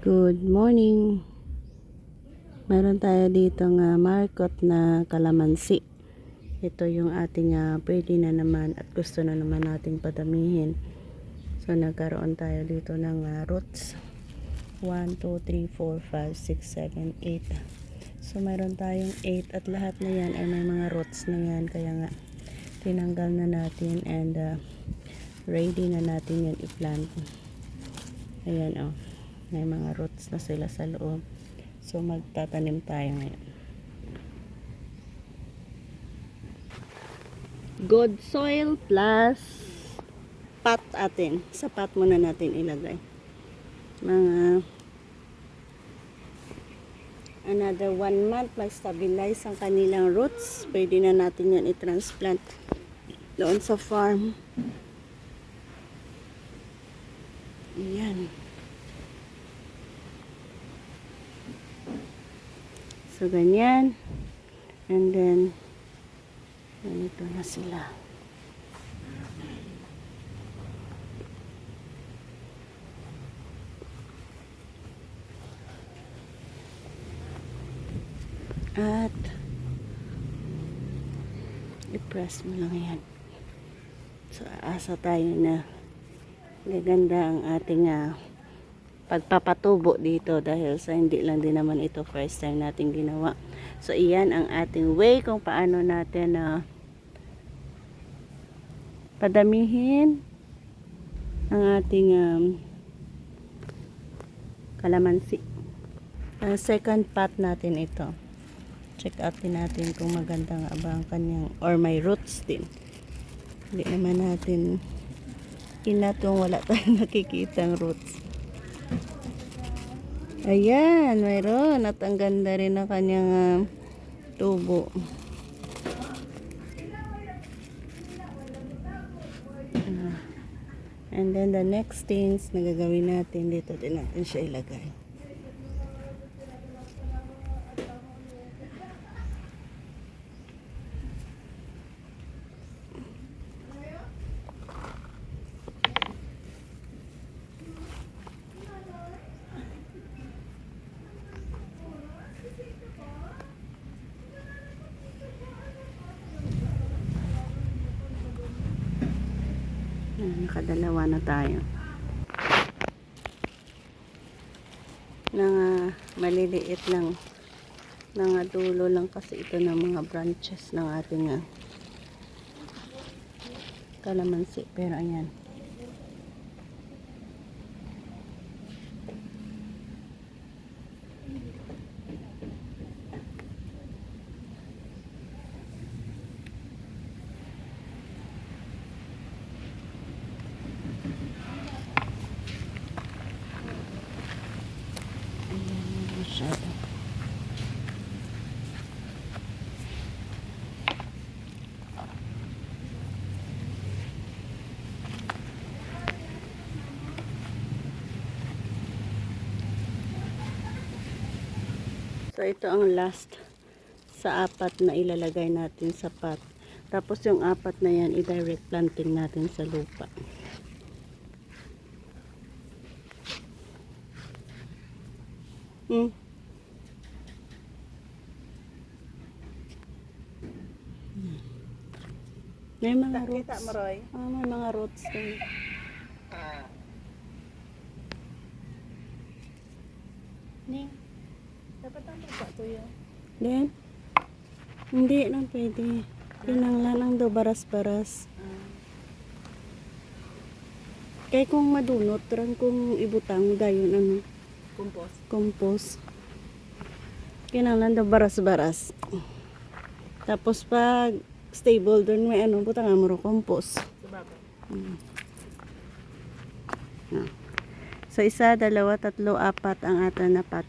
Good morning. Meron tayo dito nga market na kalamansi. Ito yung ating pwede na naman at gusto na naman nating padamihin. So nagkaroon tayo dito ng roots. 1, 2, 3, 4, 5, 6, 7, 8. So meron tayong 8 at lahat na yan ay may mga roots na yan. Kaya nga tinanggal na natin and ready na natin yan i-plant. Ayan oh. May mga roots na sila sa loob. So magtatanim tayo ngayon. Good soil plus pot atin. Sa pot muna natin ilagay. Mga another 1 month mag-stabilize ang kanilang roots. Pwede na natin yan i-transplant doon sa farm. Ayan. So, ganyan. And then, ganito na sila. At, i-press mo lang yan. So, aasa tayo na gaganda ang ating pagpapatubo dito dahil sa hindi lang din naman ito first time natin ginawa. So iyan ang ating way kung paano natin padamihin ang ating kalamansi. Second pot natin ito. Check out din natin kung maganda nga ba ang kanyang or may roots din. Hindi naman natin inatong wala tayong nakikitang roots. Ayan, mayroon. At ang ganda rin ng kanyang tubo. And then the next things na gagawin natin, dito din natin siya ilagay. Nakadalawa na tayo ng maliliit lang ng dulo lang kasi ito ng mga branches ng ating kalamansi, pero ayan masyado. So ito ang last sa 4 na ilalagay natin sa pot. Tapos yung 4 na yan i-direct planting natin sa lupa. May mga roots. May mga roots din. Ning, dapat ang pa to yun. Then, hindi lang pwede. Pinanglan ang do baras-baras. Kaya kung madunot, tarang kung ibutang dayon ano. Compost. Kinanglan do baras-baras. Tapos pag stable doon may ano, butang amuro compost. So 1, 2, 3, 4 ang ata na pot.